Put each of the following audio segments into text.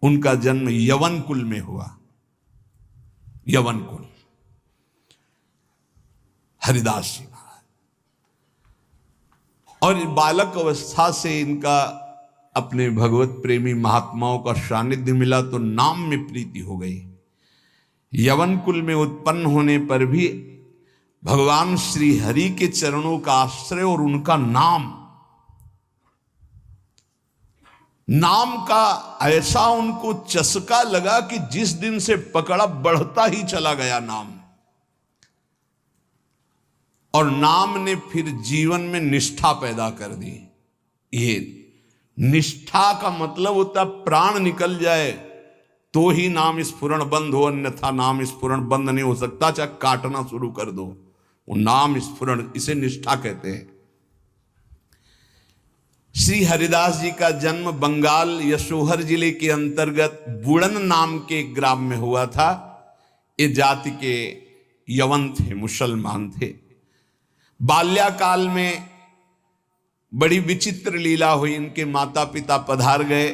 उनका जन्म यवन कुल में हुआ। यवन कुल, हरिदास जी महाराज। और बालक अवस्था से इनका अपने भगवत प्रेमी महात्माओं का सानिध्य मिला तो नाम में प्रीति हो गई। यवन कुल में उत्पन्न होने पर भी भगवान श्री हरि के चरणों का आश्रय और उनका नाम का ऐसा उनको चस्का लगा कि जिस दिन से पकड़ा बढ़ता ही चला गया नाम। और नाम ने फिर जीवन में निष्ठा पैदा कर दी। ये निष्ठा का मतलब होता प्राण निकल जाए तो ही नाम स्फुरण बंद हो, अन्यथा नाम स्फुरण बंद नहीं हो सकता। चाहे काटना शुरू कर दो, वो नाम स्फुरण, इसे निष्ठा कहते हैं। श्री हरिदास जी का जन्म बंगाल यशोहर जिले के अंतर्गत बुड़न नाम के एक ग्राम में हुआ था। ये जाति के यवन थे, मुसलमान थे। बाल्याकाल में बड़ी विचित्र लीला हुई। इनके माता पिता पधार गए।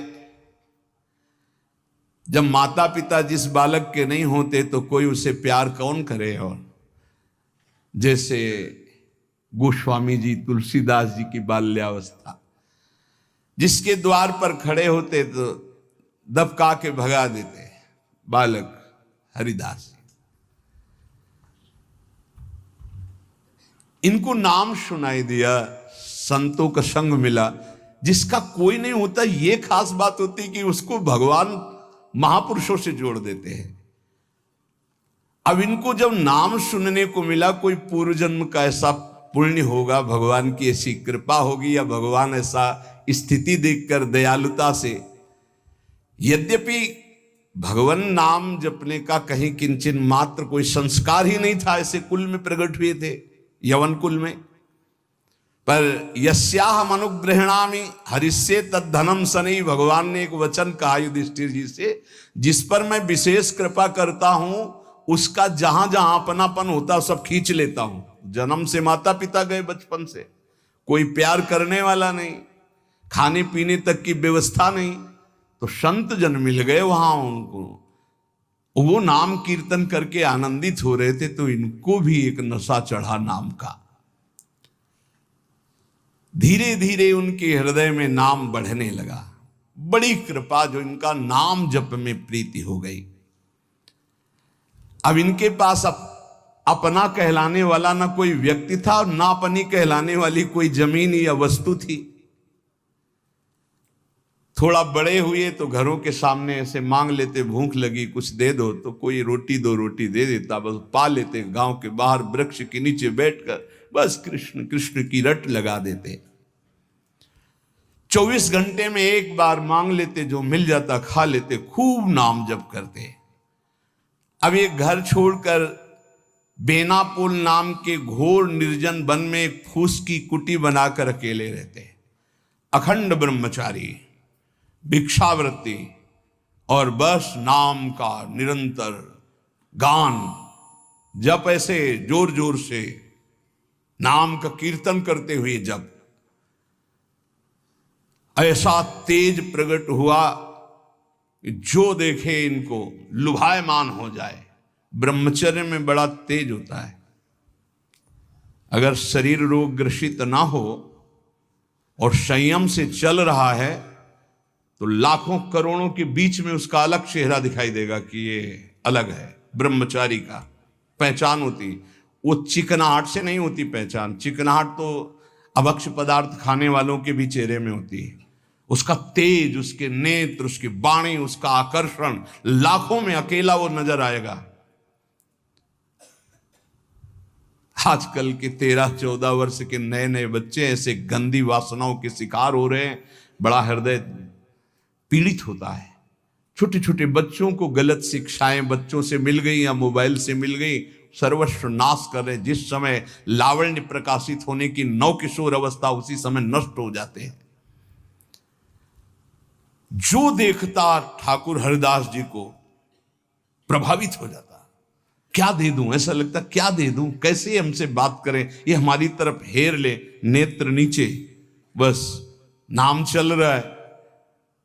जब माता पिता जिस बालक के नहीं होते तो कोई उसे प्यार कौन करे। और जैसे गोस्वामी जी, तुलसीदास जी की बाल्यावस्था, जिसके द्वार पर खड़े होते तो दबका के भगा देते, बालक हरिदास जी। इनको नाम सुनाई दिया, संतों का संग मिला। जिसका कोई नहीं होता ये खास बात होती कि उसको भगवान महापुरुषों से जोड़ देते हैं। अब इनको जब नाम सुनने को मिला, कोई पूर्व जन्म का ऐसा पुण्य होगा, भगवान की ऐसी कृपा होगी, या भगवान ऐसा स्थिति देखकर दयालुता से, यद्यपि भगवान नाम जपने का कहीं किंचन मात्र कोई संस्कार ही नहीं था, ऐसे कुल में प्रकट हुए थे, यवन कुल में। पर यस्याहम अनुग्रहणामि हरिष्ये तद्धनम सनई, भगवान ने एक वचन कहा युधिष्ठिर जी से, जिस पर मैं विशेष कृपा करता हूं उसका जहां जहां अपनापन होता सब खींच लेता हूं। जन्म से माता पिता गए, बचपन से कोई प्यार करने वाला नहीं, खाने पीने तक की व्यवस्था नहीं, तो संत जन मिल गए वहां उनको। वो नाम कीर्तन करके आनंदित हो रहे थे, तो इनको भी एक नशा चढ़ा नाम का। धीरे धीरे उनके हृदय में नाम बढ़ने लगा। बड़ी कृपा जो इनका नाम जप में प्रीति हो गई। अब इनके पास अपना कहलाने वाला ना कोई व्यक्ति था और ना अपनी कहलाने वाली कोई जमीन या वस्तु थी। थोड़ा बड़े हुए तो घरों के सामने ऐसे मांग लेते, भूख लगी कुछ दे दो, तो कोई रोटी दो रोटी दे देता, बस पा लेते। गांव के बाहर वृक्ष के नीचे बैठकर बस कृष्ण कृष्ण की रट लगा देते। 24 घंटे में एक बार मांग लेते, जो मिल जाता खा लेते, खूब नाम जप करते। अब ये घर छोड़कर बेनापोल नाम के घोर निर्जन वन में एक फूस की कुटी बनाकर अकेले रहते। अखंड ब्रह्मचारी, भिक्षावृत्ति और बस नाम का निरंतर गान जप, ऐसे जोर जोर से नाम का कीर्तन करते हुए जप। ऐसा तेज प्रकट हुआ कि जो देखे इनको लुभायमान हो जाए। ब्रह्मचर्य में बड़ा तेज होता है। अगर शरीर रोग ग्रसित ना हो और संयम से चल रहा है तो लाखों करोड़ों के बीच में उसका अलग चेहरा दिखाई देगा कि ये अलग है। ब्रह्मचारी का पहचान होती, वो चिकनाहट से नहीं होती पहचान। चिकनाहट तो अभक्ष पदार्थ खाने वालों के भी चेहरे में होती है। उसका तेज, उसके नेत्र, उसकी वाणी, उसका आकर्षण, लाखों में अकेला वो नजर आएगा। आजकल के 13-14 वर्ष के नए नए बच्चे ऐसे गंदी वासनाओं के शिकार हो रहे हैं, बड़ा हृदय पीड़ित होता है। छोटे छोटे बच्चों को गलत शिक्षाएं बच्चों से मिल गई या मोबाइल से मिल गई, सर्वस्व नाश कर रहे। जिस समय लावण्य प्रकाशित होने की नवकिशोर अवस्था, उसी समय नष्ट हो जाते हैं। जो देखता ठाकुर हरिदास जी को प्रभावित हो जाता। क्या दे दूं, ऐसा लगता क्या दे दूं, कैसे हमसे बात करें, ये हमारी तरफ हेर ले, नेत्र नीचे, बस नाम चल रहा है।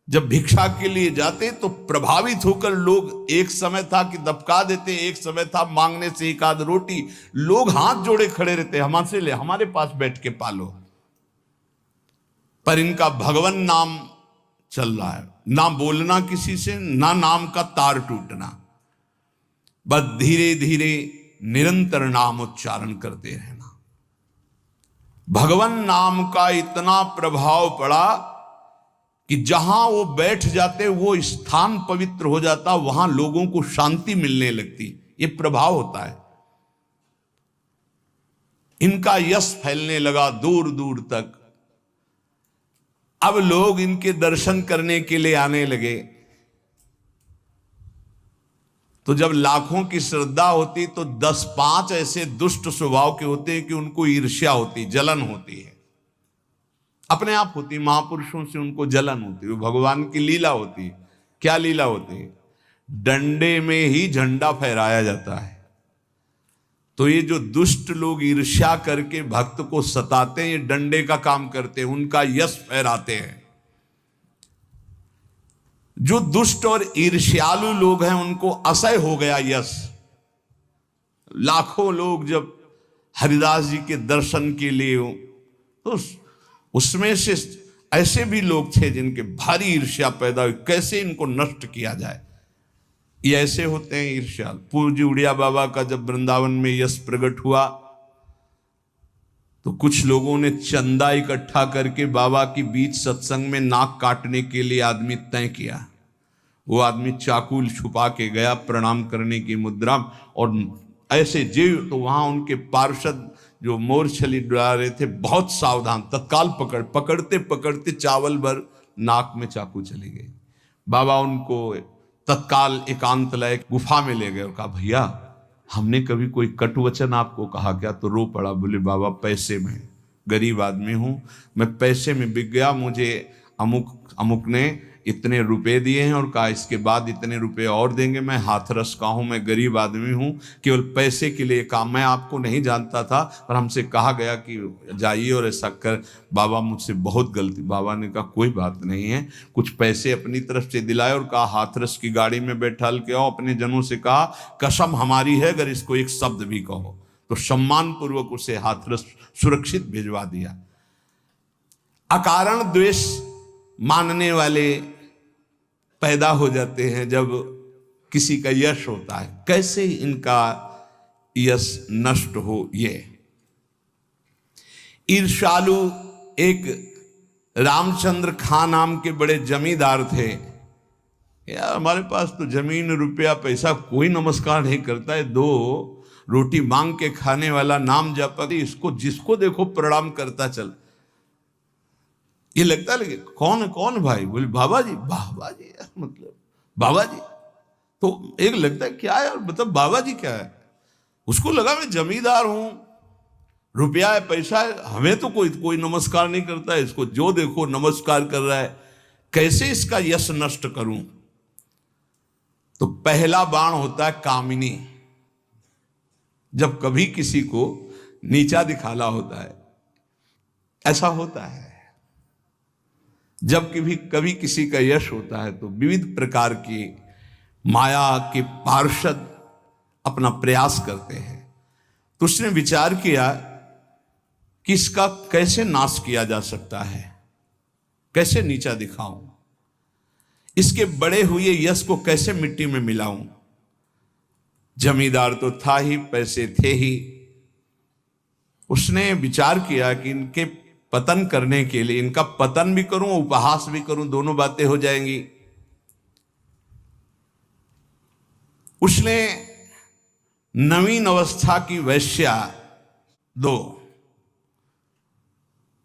जब भिक्षा के लिए जाते तो प्रभावित होकर लोग, एक समय था कि दबका देते, एक समय था मांगने से एक आध रोटी, लोग हाथ जोड़े खड़े रहते, हमसे ले, हमारे पास बैठ के पालो। पर इनका भगवान नाम चल रहा है, ना बोलना किसी से, ना नाम का तार टूटना, बस धीरे धीरे निरंतर नाम उच्चारण करते रहना। भगवान नाम का इतना प्रभाव पड़ा कि जहां वो बैठ जाते वो स्थान पवित्र हो जाता, वहां लोगों को शांति मिलने लगती। ये प्रभाव होता है। इनका यश फैलने लगा दूर दूर तक। अब लोग इनके दर्शन करने के लिए आने लगे। तो जब लाखों की श्रद्धा होती तो 10-5 ऐसे दुष्ट स्वभाव के होते हैं कि उनको ईर्ष्या होती, जलन होती है, अपने आप होती। महापुरुषों से उनको जलन होती है, वो भगवान की लीला होती है। क्या लीला होती है? डंडे में ही झंडा फहराया जाता है। तो ये जो दुष्ट लोग ईर्ष्या करके भक्त को सताते हैं, ये डंडे का काम करते हैं, उनका यश फहराते हैं। जो दुष्ट और ईर्ष्यालु लोग हैं उनको असह्य हो गया यश। लाखों लोग जब हरिदास जी के दर्शन के लिए हो, तो उसमें से ऐसे भी लोग थे जिनके भारी ईर्ष्या पैदा हुई, कैसे इनको नष्ट किया जाए। ये ऐसे होते हैं ईर्ष्याल। पूज्य उड़िया बाबा का जब वृंदावन में यश प्रकट हुआ तो कुछ लोगों ने चंदा इकट्ठा करके बाबा की बीच सत्संग में नाक काटने के लिए आदमी तय किया। वो आदमी चाकू छुपा के गया प्रणाम करने की मुद्रा, और ऐसे जीव, तो वहां उनके पार्षद जो मोरछली डुला रहे थे बहुत सावधान, तत्काल पकड़ते पकड़ते चावल भर नाक में चाकू चली गई। बाबा उनको तत्काल एकांत लाए, गुफा में ले गए और कहा, भैया हमने कभी कोई कटु वचन आपको कहा क्या? तो रो पड़ा, बोले बाबा पैसे में, गरीब आदमी हूं मैं, पैसे में बिक गया, मुझे अमुक अमुक ने इतने रुपए दिए हैं और कहा इसके बाद इतने रुपए और देंगे, मैं हाथरस का हूं, मैं गरीब आदमी हूं, केवल पैसे के लिए काम, मैं आपको नहीं जानता था पर हमसे कहा गया कि जाइए और ऐसा कर। बाबा मुझसे बहुत गलती। बाबा ने कहा कोई बात नहीं है, कुछ पैसे अपनी तरफ से दिलाए और कहा हाथरस की गाड़ी में बैठाल के आओ। अपने जनों से कहा कसम हमारी है अगर इसको एक शब्द भी कहो, तो सम्मान पूर्वक उसे हाथरस सुरक्षित भिजवा दिया। अकारण द्वेष मानने वाले पैदा हो जाते हैं जब किसी का यश होता है। कैसे इनका यश नष्ट हो? ये ईर्ष्यालु एक रामचंद्र खां नाम के बड़े जमींदार थे। यार हमारे पास तो जमीन रुपया पैसा कोई नमस्कार नहीं करता है, 2 रोटी मांग के खाने वाला नाम जपा, इसको जिसको देखो प्रणाम करता चल। ये लगता लगे कौन भाई? बोले बाबा जी। बाबा जी मतलब बाबा जी, तो एक लगता है क्या है, मतलब बाबा जी क्या है? उसको लगा मैं जमींदार हूं, रुपया है पैसा है, हमें तो कोई नमस्कार नहीं करता है, इसको जो देखो नमस्कार कर रहा है, कैसे इसका यश नष्ट करूं? तो पहला बाण होता है कामिनी। जब कभी किसी को नीचा दिखाना होता है, ऐसा होता है। जब कभी किसी का यश होता है तो विविध प्रकार की माया के पार्षद अपना प्रयास करते हैं। तो उसने विचार किया कि इसका कैसे नाश किया जा सकता है, कैसे नीचा दिखाऊं, इसके बड़े हुए यश को कैसे मिट्टी में मिलाऊं। जमींदार तो था ही, पैसे थे ही। उसने विचार किया कि इनके पतन करने के लिए, इनका पतन भी करूं उपहास भी करूं, दोनों बातें हो जाएंगी। उसने नवीन अवस्था की वैश्या 2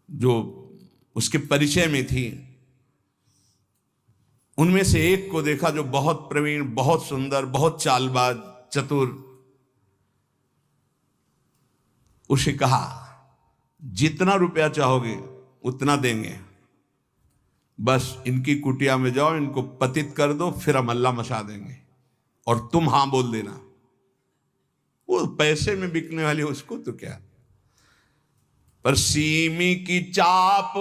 जो उसके परिचय में थी, उनमें से एक को देखा जो बहुत प्रवीण, बहुत सुंदर, बहुत चालबाज, चतुर। उसे कहा जितना रुपया चाहोगे उतना देंगे, बस इनकी कुटिया में जाओ, इनको पतित कर दो, फिर हम अल्लाह मचा देंगे और तुम हां बोल देना। वो पैसे में बिकने वाली उसको तो क्या, पर सीमी की चाप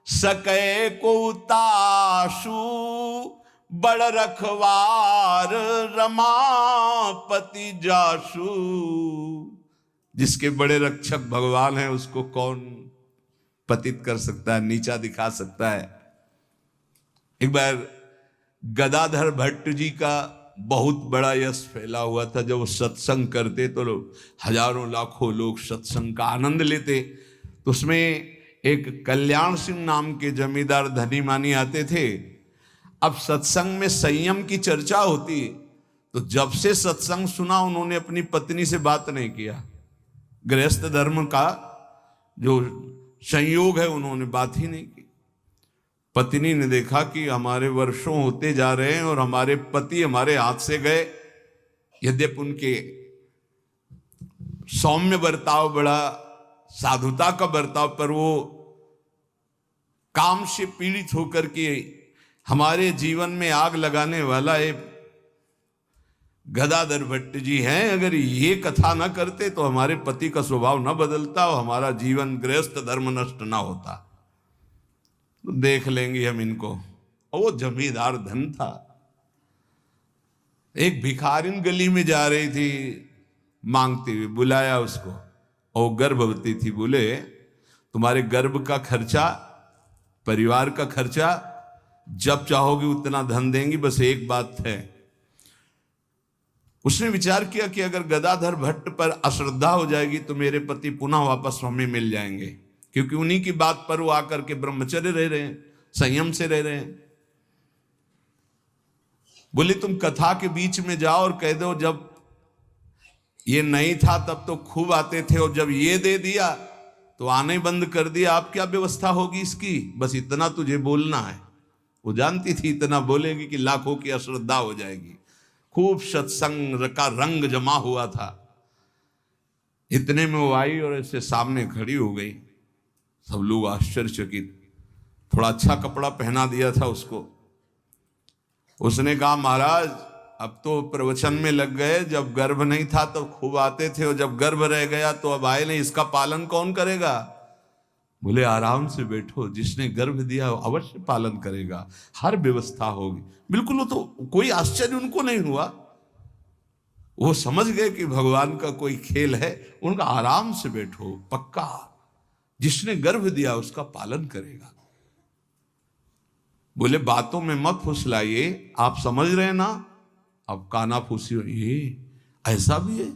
सकै को ताशु बड़ रखवार रमापति जासु। जिसके बड़े रक्षक भगवान है उसको कौन पतित कर सकता है, नीचा दिखा सकता है। एक बार गदाधर भट्ट जी का बहुत बड़ा यश फैला हुआ था। जब वो सत्संग करते तो हजारों लाखों लोग सत्संग का आनंद लेते। तो उसमें एक कल्याण सिंह नाम के जमींदार धनी मानी आते थे। अब सत्संग में संयम की चर्चा होती, तो जब से सत्संग सुना उन्होंने अपनी पत्नी से बात नहीं किया। गृहस्थ धर्म का जो संयोग है उन्होंने बात ही नहीं की। पत्नी ने देखा कि हमारे वर्षों होते जा रहे हैं और हमारे पति हमारे हाथ से गए। यद्यपि उनके सौम्य बर्ताव, बड़ा साधुता का बर्ताव, पर वो काम से पीड़ित होकर के हमारे जीवन में आग लगाने वाला एक गदाधर भट्ट जी हैं। अगर ये कथा ना करते तो हमारे पति का स्वभाव ना बदलता और हमारा जीवन गृहस्थ धर्म नष्ट ना होता। तो देख लेंगे हम इनको। और वो जमींदार धन था। एक भिखारिन गली में जा रही थी मांगते हुए, बुलाया उसको और गर्भवती थी। बोले तुम्हारे गर्भ का खर्चा, परिवार का खर्चा जब चाहोगे उतना धन देंगी, बस एक बात है। उसने विचार किया कि अगर गदाधर भट्ट पर अश्रद्धा हो जाएगी तो मेरे पति पुनः वापस हमें मिल जाएंगे, क्योंकि उन्हीं की बात पर वो आकर के ब्रह्मचर्य रह रहे हैं, संयम से रह रहे हैं। बोले तुम कथा के बीच में जाओ और कह दो जब ये नहीं था तब तो खूब आते थे और जब ये दे दिया तो आने बंद कर दिया, आप क्या व्यवस्था होगी इसकी, बस इतना तुझे बोलना है। वो जानती थी इतना बोलेगी कि लाखों की अश्रद्धा हो जाएगी। खूब सत्संग का रंग जमा हुआ था। इतने में वो आई और ऐसे सामने खड़ी हो गई। सब लोग आश्चर्यचकित। थोड़ा अच्छा कपड़ा पहना दिया था उसको। उसने कहा महाराज अब तो प्रवचन में लग गए, जब गर्भ नहीं था तो खूब आते थे और जब गर्भ रह गया तो अब आए नहीं, इसका पालन कौन करेगा। बोले आराम से बैठो, जिसने गर्भ दिया अवश्य पालन करेगा, हर व्यवस्था होगी। बिल्कुल, वो तो कोई आश्चर्य उनको नहीं हुआ। वो समझ गए कि भगवान का कोई खेल है। उनका आराम से बैठो, पक्का जिसने गर्भ दिया उसका पालन करेगा। बोले बातों में मत फुसलाइए, आप समझ रहे हैं ना। अब काना फूसी, ये ऐसा भी है,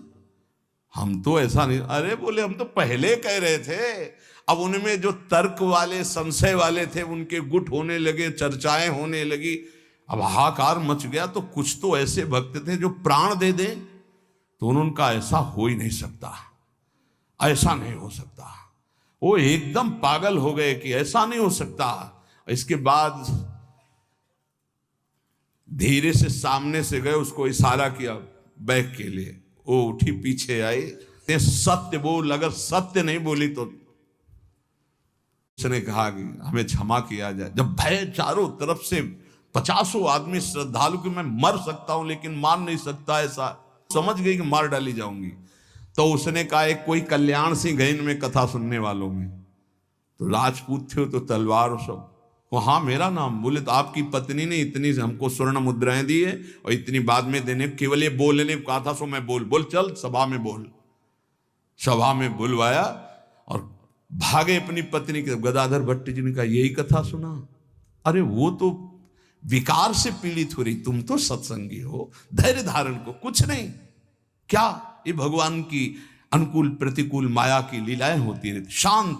हम तो ऐसा नहीं। अरे बोले हम तो पहले कह रहे थे। अब उनमें जो तर्क वाले, संशय वाले थे उनके गुट होने लगे, चर्चाएं होने लगी। अब हाहाकार मच गया। तो कुछ तो ऐसे भक्त थे जो प्राण दे दें तो उनका ऐसा हो ही नहीं सकता, ऐसा नहीं हो सकता। वो एकदम पागल हो गए कि ऐसा नहीं हो सकता। इसके बाद धीरे से सामने से गए, उसको इशारा किया बैग के लिए। वो उठी, पीछे आई। सत्य बोल, अगर सत्य नहीं बोली तो। उसने कहा कि हमें क्षमा किया जाए। जब भय चारों तरफ से 50 आदमी श्रद्धालु कि मैं मर सकता हूं लेकिन मार नहीं सकता, ऐसा समझ गई कि मार डाली जाऊंगी। तो उसने कहा एक कोई कल्याण सिंह है इनमें कथा सुनने वालों में, तो राजपूत थे तो तलवार और सब। वो हाँ मेरा नाम। बोले तो आपकी पत्नी ने इतनी हमको स्वर्ण मुद्राएं दी है और इतनी बाद में देने, केवल ये बोलने को कहा था, सो मैं बोल चल सभा में बोल। सभा में बुलवाया और भागे अपनी पत्नी के। गदाधर भट्ट जी ने कहा यही कथा सुना। अरे वो तो विकार से पीड़ित हो रही, तुम तो सत्संगी हो, धैर्य धारण को कुछ नहीं। क्या ये भगवान की अनुकूल प्रतिकूल माया की लीलाएं होती रहती। शांत,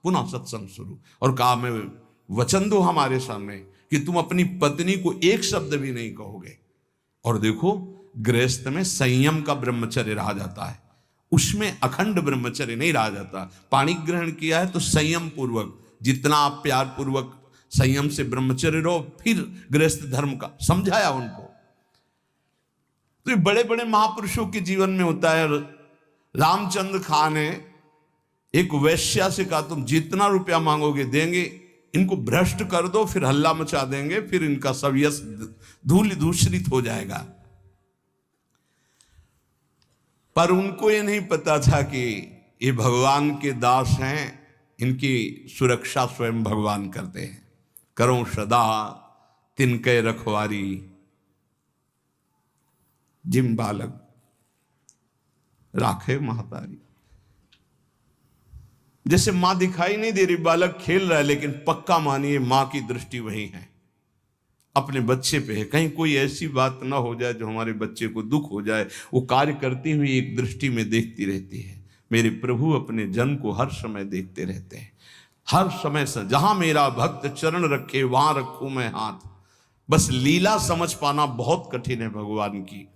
पुनः सत्संग शुरू। और कहा मैं वचन दो हमारे सामने कि तुम अपनी पत्नी को एक शब्द भी नहीं कहोगे। और देखो गृहस्थ में संयम का ब्रह्मचर्य रहा जाता है, उसमें अखंड ब्रह्मचर्य नहीं रहा जाता। पाणी ग्रहण किया है तो संयम पूर्वक, जितना आप प्यार पूर्वक संयम से ब्रह्मचर्य रहो, फिर गृहस्थ धर्म का समझाया उनको। तो ये बड़े बड़े महापुरुषों के जीवन में होता है। रामचंद्र खान ने एक वैश्या से कहा तुम जितना रुपया मांगोगे देंगे, इनको भ्रष्ट कर दो, फिर हल्ला मचा देंगे, फिर इनका सब यश धूल दूषित हो जाएगा। पर उनको ये नहीं पता था कि ये भगवान के दास हैं, इनकी सुरक्षा स्वयं भगवान करते हैं। करो सदा तिनके रखवारी, जिम बालक राखे महतारी। जैसे मां दिखाई नहीं दे रही, बालक खेल रहा है, लेकिन पक्का मानिए मां की दृष्टि वहीं है, अपने बच्चे पे है। कहीं कोई ऐसी बात ना हो जाए जो हमारे बच्चे को दुख हो जाए, वो कार्य करती हुई एक दृष्टि में देखती रहती है। मेरे प्रभु अपने जन को हर समय देखते रहते हैं, हर समय से। जहां मेरा भक्त चरण रखे वहां रखूं मैं हाथ। बस लीला समझ पाना बहुत कठिन है भगवान की।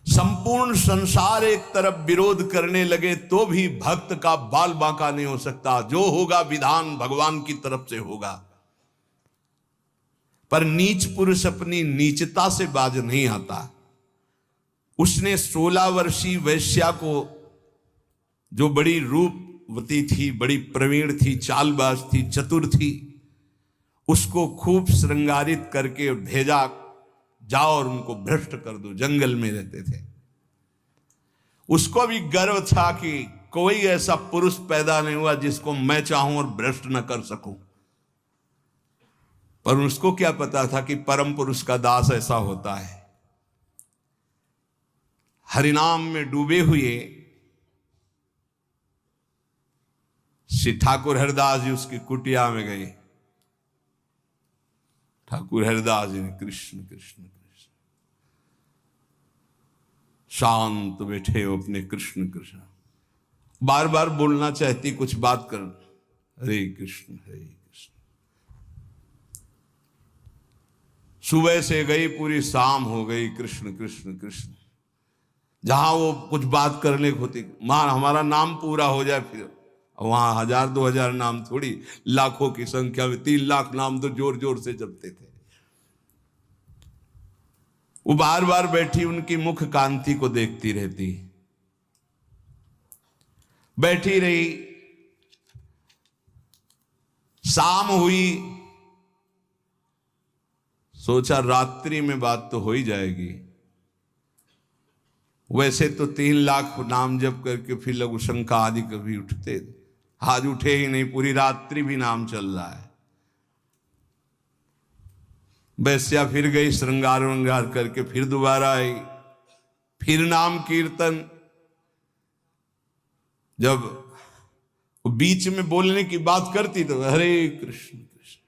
संपूर्ण संसार एक तरफ विरोध करने लगे तो भी भक्त का बाल बांका नहीं हो सकता। जो होगा विधान भगवान की तरफ से होगा। पर नीच पुरुष अपनी नीचता से बाज नहीं आता। उसने 16 वर्षीय वैश्या को, जो बड़ी रूपवती थी, बड़ी प्रवीण थी, चालबाज थी, चतुर थी, उसको खूब श्रृंगारित करके भेजा, जाओ और उनको भ्रष्ट कर दो। जंगल में रहते थे। उसको भी गर्व था कि कोई ऐसा पुरुष पैदा नहीं हुआ जिसको मैं चाहूं और भ्रष्ट न कर सकूं। पर उसको क्या पता था कि परम पुरुष का दास ऐसा होता है। हरिनाम में डूबे हुए श्री ठाकुर हरिदास जी उसकी कुटिया में गए। ठाकुर हरिदास जी ने कृष्ण कृष्ण कृष्ण, शांत बैठे हो अपने कृष्ण कृष्ण, बार बार बोलना चाहती, कुछ बात कर, हरे कृष्ण हरे कृष्ण। सुबह से गई, पूरी शाम हो गई, कृष्ण कृष्ण कृष्ण। जहां वो कुछ बात करने को होती, मां हमारा नाम पूरा हो जाए, फिर वहां 1000-2000 नाम थोड़ी, लाखों की संख्या में 3 लाख नाम तो जोर जोर से जपते थे। वो बार बार बैठी उनकी मुख कांति को देखती रहती, बैठी रही। शाम हुई, सोचा रात्रि में बात तो हो ही जाएगी। वैसे तो 3 लाख नाम जप करके फिर लघु शंका आदि कभी उठते, आज उठे ही नहीं, पूरी रात्रि भी नाम चल रहा है। वैश्या फिर गई, श्रृंगार वंगार करके फिर दोबारा आई, फिर नाम कीर्तन। जब बीच में बोलने की बात करती तो हरे कृष्ण कृष्ण।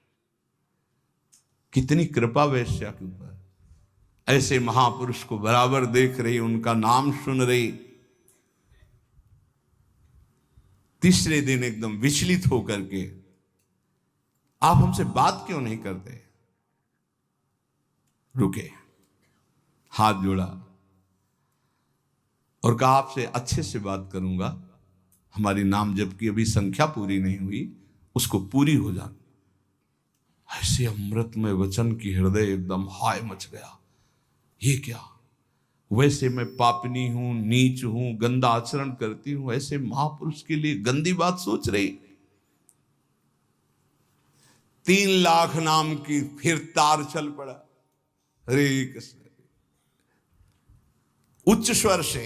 कितनी कृपा वैश्या के ऊपर। ऐसे महापुरुष को बराबर देख रही, उनका नाम सुन रही। तीसरे दिन एकदम विचलित होकर के, आप हमसे बात क्यों नहीं करते? रुके, हाथ जोड़ा और कहा आपसे अच्छे से बात करूंगा, हमारी नाम जप की अभी संख्या पूरी नहीं हुई, उसको पूरी हो जाए। ऐसे अमृतमय वचन की हृदय एकदम हाय मच गया। ये क्या? वैसे मैं पापनी हूं, नीच हूं, गंदा आचरण करती हूं, ऐसे महापुरुष के लिए गंदी बात सोच रही। 3 लाख नाम की फिर तार चल पड़ा, हरे कृष्ण। उच्च स्वर से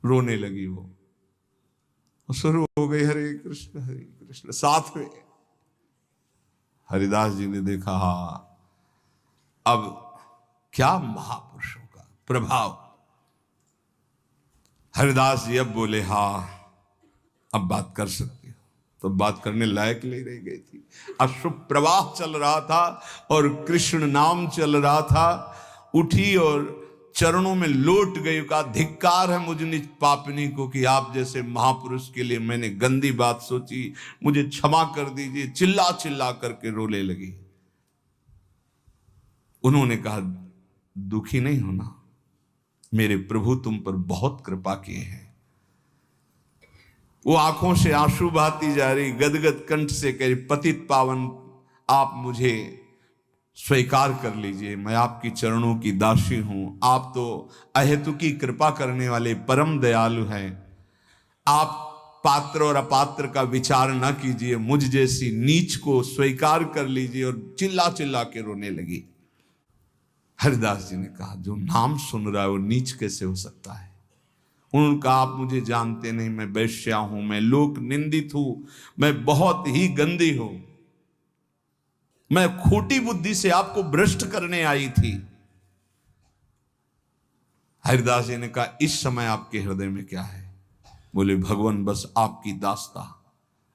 रोने लगी वो, शुरू हो गई हरे कृष्ण हरे कृष्ण। साथ में हरिदास जी ने देखा, हा अब क्या महापुरुषों का प्रभाव। हरिदास जी अब बोले, हा अब बात कर सकती हो। तो बात करने लायक नहीं रह गई थी। अश्रु प्रवाह चल रहा था और कृष्ण नाम चल रहा था। उठी और चरणों में लौट गई, का धिक्कार है मुझ निज पापनी को कि आप जैसे महापुरुष के लिए मैंने गंदी बात सोची, मुझे क्षमा कर दीजिए। चिल्ला चिल्ला करके रोने लगी। उन्होंने कहा, दुखी नहीं होना, मेरे प्रभु तुम पर बहुत कृपा किए हैं। वो आंखों से आंसू बहाती जा रही, गदगद कंठ से कह रही, पतित पावन आप मुझे स्वीकार कर लीजिए, मैं आपकी चरणों की दासी हूं। आप तो अहेतुकी कृपा करने वाले परम दयालु हैं। आप पात्र और अपात्र का विचार न कीजिए, मुझ जैसी नीच को स्वीकार कर लीजिए। और चिल्ला चिल्ला के रोने लगी। हरिदास जी ने कहा, जो नाम सुन रहा है वो नीच कैसे हो सकता है? उनका आप मुझे जानते नहीं, मैं वैश्या हूं, मैं लोक निंदित हूं, मैं बहुत ही गंदी हूं, मैं खोटी बुद्धि से आपको भ्रष्ट करने आई थी। हरिदास जी ने कहा इस समय आपके हृदय में क्या है? बोले भगवान बस आपकी दास्ता,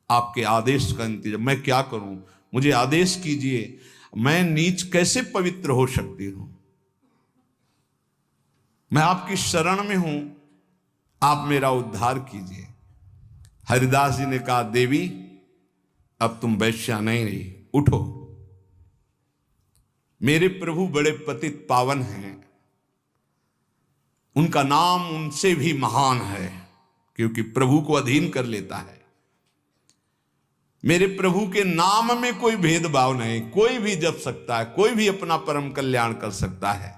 आपके आदेश का इंतजार, मैं क्या करूं, मुझे आदेश कीजिए, मैं नीच कैसे पवित्र हो सकती हूं, मैं आपकी शरण में हूं, आप मेरा उद्धार कीजिए। हरिदास जी ने कहा देवी अब तुम वैश्या नहीं रही, उठो, मेरे प्रभु बड़े पतित पावन हैं, उनका नाम उनसे भी महान है क्योंकि प्रभु को अधीन कर लेता है। मेरे प्रभु के नाम में कोई भेदभाव नहीं, कोई भी जप सकता है, कोई भी अपना परम कल्याण कर सकता है।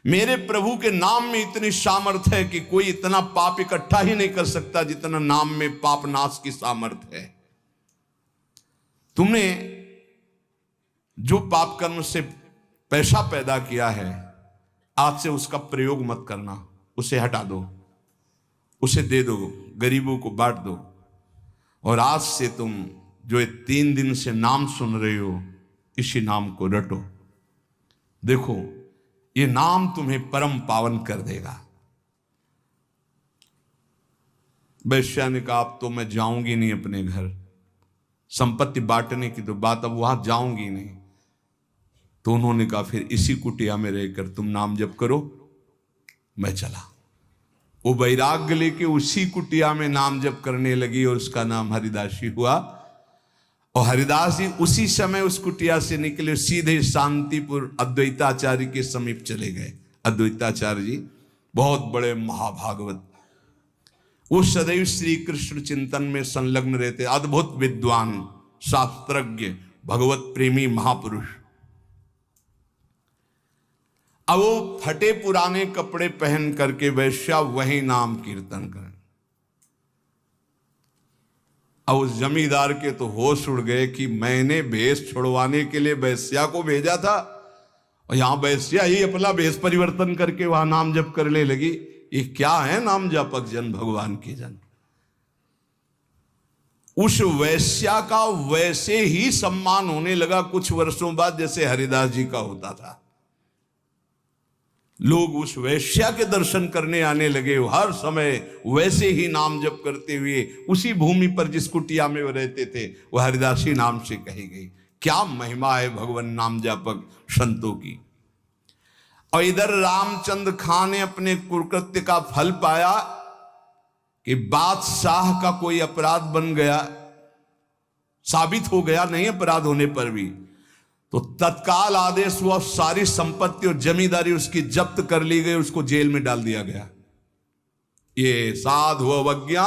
मेरे प्रभु के नाम में इतनी सामर्थ्य है कि कोई इतना पाप इकट्ठा ही नहीं कर सकता जितना नाम में पाप नाश की सामर्थ्य है। तुमने जो पाप कर्म से पैसा पैदा किया है, आज से उसका प्रयोग मत करना, उसे हटा दो, उसे दे दो, गरीबों को बांट दो, और आज से तुम जो 3 दिन से नाम सुन रहे हो इसी नाम को रटो, देखो ये नाम तुम्हें परम पावन कर देगा। वैश्या ने कहा अब तो मैं जाऊंगी नहीं अपने घर, संपत्ति बांटने की तो बात, अब वहां जाऊंगी नहीं। तो उन्होंने कहा फिर इसी कुटिया में रहकर तुम नाम जप करो, मैं चला। वो वैराग्य लेके उसी कुटिया में नाम जप करने लगी और उसका नाम हरिदासी हुआ। और हरिदास जी उसी समय उस कुटिया से निकले, सीधे शांतिपुर अद्वैताचार्य के समीप चले गए। अद्वैताचार्य जी बहुत बड़े महाभागवत, वो सदैव श्री कृष्ण चिंतन में संलग्न रहते, अद्भुत विद्वान, शास्त्रज्ञ, भगवत प्रेमी महापुरुष। अब वो फटे पुराने कपड़े पहन करके वैश्या वही नाम कीर्तन करें। अब उस जमींदार के तो होश उड़ गए कि मैंने भेष छुड़वाने के लिए वैश्या को भेजा था और यहां वैश्या ही अपना भेष परिवर्तन करके वहां नाम जप करने लगी। ये क्या है नाम जपक जन, भगवान के जन। उस वैश्या का वैसे ही सम्मान होने लगा कुछ वर्षों बाद जैसे हरिदास जी का होता था। लोग उस वैश्या के दर्शन करने आने लगे, हर समय वैसे ही नाम जप करते हुए उसी भूमि पर जिस कुटिया में वो रहते थे वह हरिदासी नाम से कही गई। क्या महिमा है भगवान नाम जापक संतों की। और इधर रामचंद्र खान ने अपने कुकृत्य का फल पाया कि बादशाह का कोई अपराध बन गया, साबित हो गया, नहीं अपराध होने पर भी, तो तत्काल आदेश हुआ, सारी संपत्ति और जमींदारी उसकी जब्त कर ली गई, उसको जेल में डाल दिया गया। ये साधु अवज्ञा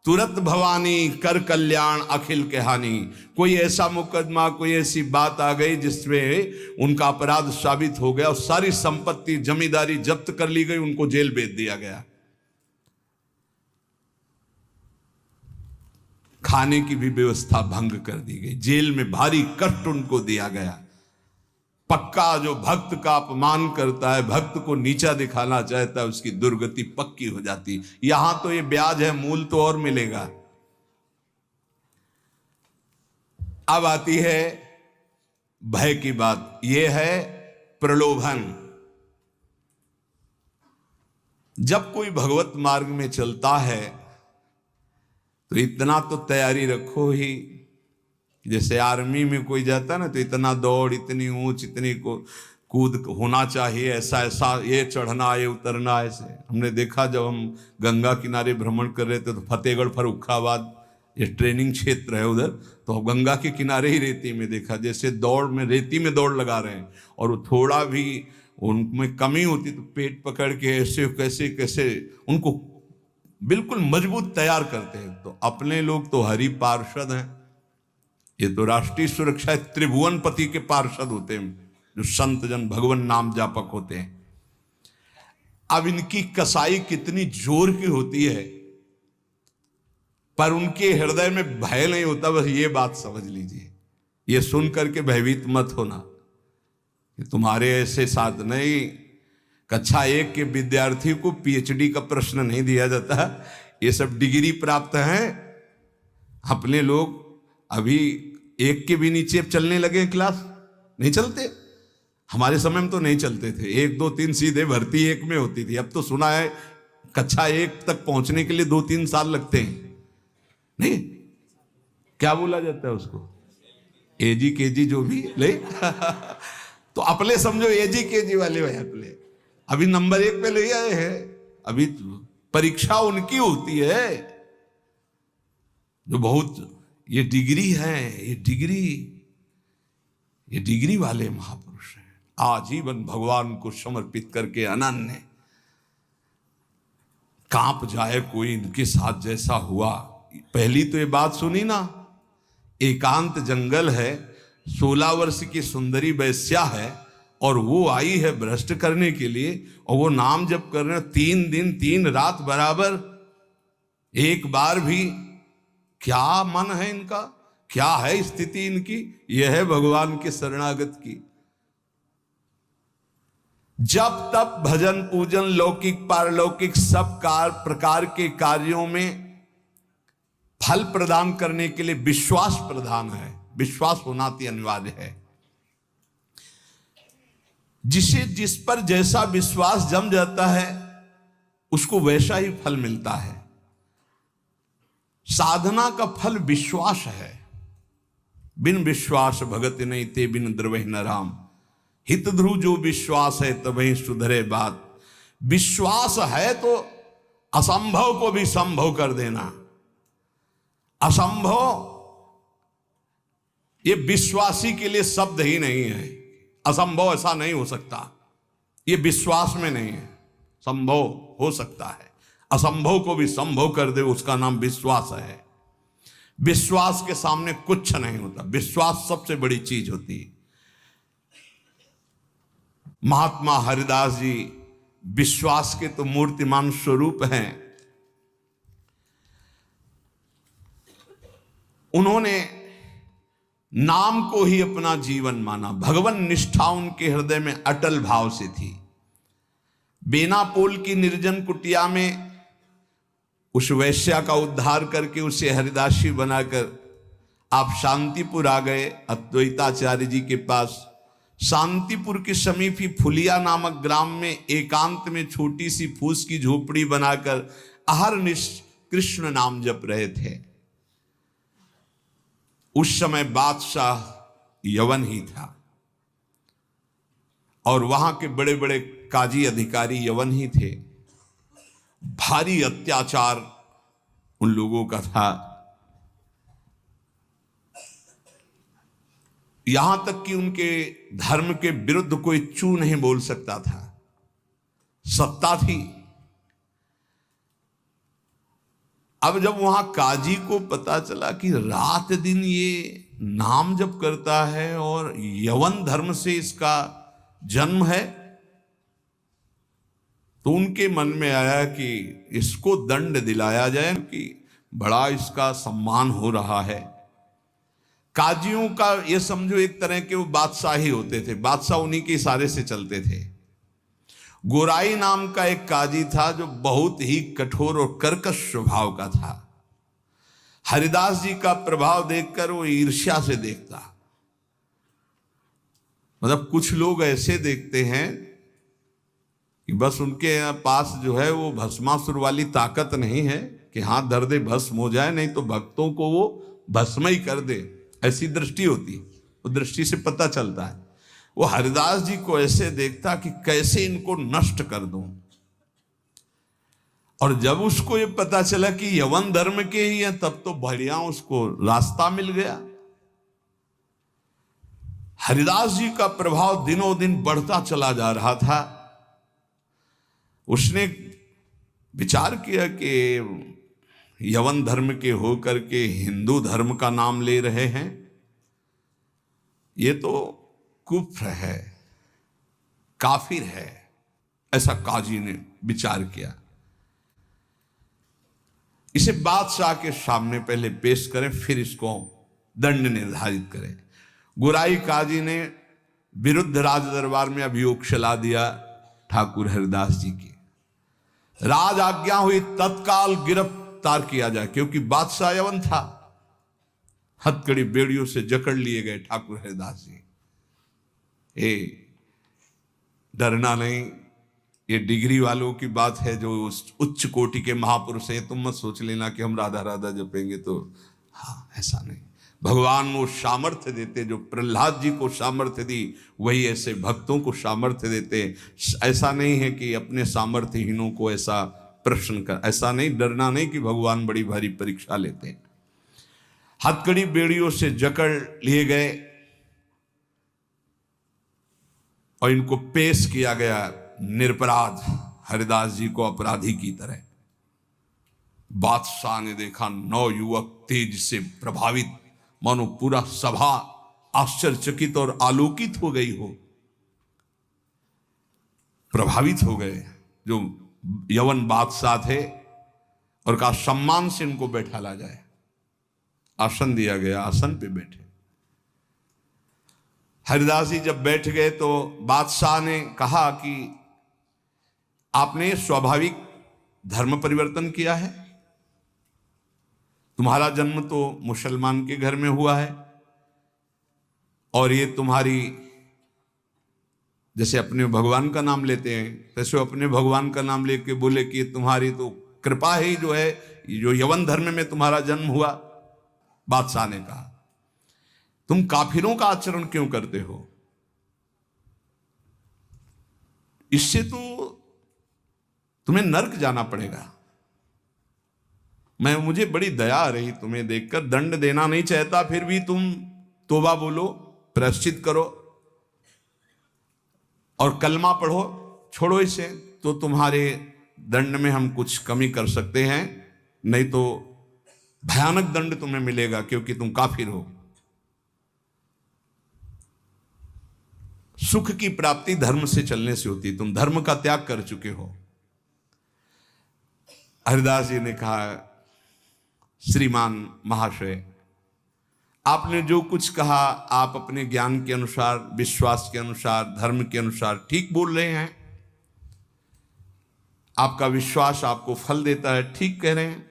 तुरंत भवानी, कर कल्याण अखिल के हानि। कोई ऐसा मुकदमा, कोई ऐसी बात आ गई जिसमें उनका अपराध साबित हो गया और सारी संपत्ति जमींदारी जब्त कर ली गई, उनको जेल भेज दिया गया। खाने की भी व्यवस्था भंग कर दी गई, जेल में भारी कष्ट उनको दिया गया। पक्का जो भक्त का अपमान करता है, भक्त को नीचा दिखाना चाहता है, उसकी दुर्गति पक्की हो जाती। यहां तो ये ब्याज है, मूल तो और मिलेगा। अब आती है भय की बात, यह है प्रलोभन। जब कोई भगवत मार्ग में चलता है तो इतना तो तैयारी रखो ही, जैसे आर्मी में कोई जाता है ना तो इतना दौड़, इतनी ऊंच, इतनी को कूद होना चाहिए, ऐसा ऐसा, ये चढ़ना, ये उतरना। ऐसे हमने देखा जब हम गंगा किनारे भ्रमण कर रहे थे तो फतेहगढ़ फर्रुखाबाद ये ट्रेनिंग क्षेत्र है उधर, तो गंगा के किनारे ही रेती में देखा, जैसे दौड़ में रेती में दौड़ लगा रहे हैं और वो थोड़ा भी उनमें कमी होती तो पेट पकड़ के ऐसे कैसे कैसे उनको बिल्कुल मजबूत तैयार करते हैं। तो अपने लोग तो हरि पार्षद हैं, ये तो राष्ट्रीय सुरक्षा त्रिभुवनपति के पार्षद होते हैं, जो संत जन भगवान नाम जापक होते हैं। अब इनकी कसाई कितनी जोर की होती है, पर उनके हृदय में भय नहीं होता, बस ये बात समझ लीजिए। ये सुन करके भयभीत मत होना कि तुम्हारे ऐसे साथ नहीं, कक्षा 1 के विद्यार्थी को पीएचडी का प्रश्न नहीं दिया जाता, ये सब डिग्री प्राप्त हैं। अपने लोग अभी 1 के भी नीचे चलने लगे क्लास, नहीं चलते। हमारे समय में तो नहीं चलते थे, 1 2 3 सीधे भर्ती 1 में होती थी। अब तो सुना है कक्षा 1 तक पहुंचने के लिए 2-3 साल लगते हैं। नहीं, क्या बोला जाता है उसको, एजी केजी जो भी ले तो अपने समझो एजी केजी वाले हैं अपने, अभी नंबर 1 पे ले आए हैं। अभी परीक्षा उनकी होती है जो बहुत ये डिग्री है, ये डिग्री वाले महापुरुष हैं। आजीवन भगवान को समर्पित करके अनन्य, कांप जाए कोई इनके साथ जैसा हुआ। पहली तो ये बात सुनी ना, एकांत जंगल है, 16 वर्ष की सुंदरी वैश्या है और वो आई है भ्रष्ट करने के लिए, और वो नाम जप कर रहे हैं 3 दिन 3 रात बराबर। एक बार भी, क्या मन है इनका, क्या है स्थिति इनकी, यह है भगवान के शरणागत की। जब तब भजन पूजन लौकिक पारलौकिक सब प्रकार के कार्यों में फल प्रदान करने के लिए विश्वास प्रधान है, विश्वास होना अति अनिवार्य है। जिस पर जैसा विश्वास जम जाता है उसको वैसा ही फल मिलता है। साधना का फल विश्वास है। बिन विश्वास भगत नहीं ते बिन द्रवहि न राम, हित ध्रुव जो विश्वास है तबहि सुधरे बात। विश्वास है तो असंभव को भी संभव कर देना। असंभव ये विश्वासी के लिए शब्द ही नहीं है। असंभव ऐसा नहीं हो सकता, ये विश्वास में नहीं है। संभव हो सकता है, असंभव को भी संभव कर दे, उसका नाम विश्वास है। विश्वास के सामने कुछ नहीं होता, विश्वास सबसे बड़ी चीज होती है। महात्मा हरिदास जी विश्वास के तो मूर्तिमान स्वरूप हैं। उन्होंने नाम को ही अपना जीवन माना। भगवान निष्ठा उनके हृदय में अटल भाव से थी। बेनापोल की निर्जन कुटिया में उस वैश्या का उद्धार करके उसे हरिदासी बनाकर आप शांतिपुर आ गए, अद्वैताचार्य जी के पास। शांतिपुर के समीप ही फुलिया नामक ग्राम में एकांत में छोटी सी फूस की झोपड़ी बनाकर अहरनिश कृष्ण नाम जप रहे थे। उस समय बादशाह यवन ही था और वहां के बड़े बड़े काजी अधिकारी यवन ही थे। भारी अत्याचार उन लोगों का था, यहां तक कि उनके धर्म के विरुद्ध कोई चू नहीं बोल सकता था। सत्ता थी। अब जब वहां काजी को पता चला कि रात दिन ये नाम जप करता है और यवन धर्म से इसका जन्म है, तो उनके मन में आया कि इसको दंड दिलाया जाए कि बड़ा इसका सम्मान हो रहा है। काजियों का ये समझो एक तरह के वो बादशाह ही होते थे, बादशाह उन्हीं के इशारे से चलते थे। गोराई नाम का एक काजी था जो बहुत ही कठोर और कर्कश स्वभाव का था। हरिदास जी का प्रभाव देखकर वो ईर्ष्या से देखता। मतलब कुछ लोग ऐसे देखते हैं कि बस उनके पास जो है वो भस्मासुर वाली ताकत नहीं है कि हाथ धर दे भस्म हो जाए, नहीं तो भक्तों को वो भस्म ही कर दे, ऐसी दृष्टि होती। वो दृष्टि से पता चलता है। वो हरिदास जी को ऐसे देखता कि कैसे इनको नष्ट कर दूं। और जब उसको ये पता चला कि यवन धर्म के ही हैं, तब तो बढ़िया उसको रास्ता मिल गया। हरिदास जी का प्रभाव दिनों दिन बढ़ता चला जा रहा था। उसने विचार किया कि यवन धर्म के होकर के हिंदू धर्म का नाम ले रहे हैं, ये तो कुफ्र है, काफिर है। ऐसा काजी ने विचार किया। इसे बादशाह के सामने पहले पेश करें, फिर इसको दंड निर्धारित करें। गुराई काजी ने विरुद्ध राज दरबार में अभियोग चला दिया ठाकुर हरिदास जी की। राज आज्ञा हुई, तत्काल गिरफ्तार किया जाए, क्योंकि बादशाह यवन था। हथकड़ी बेड़ियों से जकड़ लिए गए ठाकुर हरिदास जी। डरना नहीं, ये डिग्री वालों की बात है जो उच्च कोटि के महापुरुष है। तुम मत सोच लेना कि हम राधा राधा जपेंगे तो, हाँ ऐसा नहीं। भगवान वो सामर्थ्य देते जो प्रहलाद जी को सामर्थ्य दी, वही ऐसे भक्तों को सामर्थ्य देते। ऐसा नहीं है कि अपने सामर्थ्यहीनों को ऐसा प्रश्न कर, ऐसा नहीं, डरना नहीं कि भगवान बड़ी भारी परीक्षा लेते हैं। हथकड़ी बेड़ियों से जकड़ लिए गए और इनको पेश किया गया निरपराध हरिदास जी को अपराधी की तरह। बादशाह ने देखा 9 युवक तेज से प्रभावित, मानो पूरा सभा आश्चर्यचकित और आलोकित हो गई हो, प्रभावित हो गए जो यवन बादशाह थे, और कहा सम्मान से इनको बैठा ला जाए। आसन दिया गया, आसन पे बैठे। हरिदास जी जब बैठ गए तो बादशाह ने कहा कि आपने स्वाभाविक धर्म परिवर्तन किया है, तुम्हारा जन्म तो मुसलमान के घर में हुआ है, और ये तुम्हारी, जैसे अपने भगवान का नाम लेते हैं तैसे अपने भगवान का नाम लेके बोले कि तुम्हारी तो कृपा ही जो है, जो यवन धर्म में तुम्हारा जन्म हुआ। बादशाह ने कहा तुम काफिरों का आचरण क्यों करते हो, इससे तो तुम्हें नर्क जाना पड़ेगा। मुझे बड़ी दया आ रही तुम्हें देखकर, दंड देना नहीं चाहता, फिर भी तुम तौबा बोलो, प्रायश्चित करो और कलमा पढ़ो, छोड़ो इसे, तो तुम्हारे दंड में हम कुछ कमी कर सकते हैं, नहीं तो भयानक दंड तुम्हें मिलेगा, क्योंकि तुम काफिर हो। सुख की प्राप्ति धर्म से चलने से होती, तुम धर्म का त्याग कर चुके हो। हरिदास जी ने कहा श्रीमान महाशय, आपने जो कुछ कहा आप अपने ज्ञान के अनुसार, विश्वास के अनुसार, धर्म के अनुसार ठीक बोल रहे हैं। आपका विश्वास आपको फल देता है, ठीक कह रहे हैं।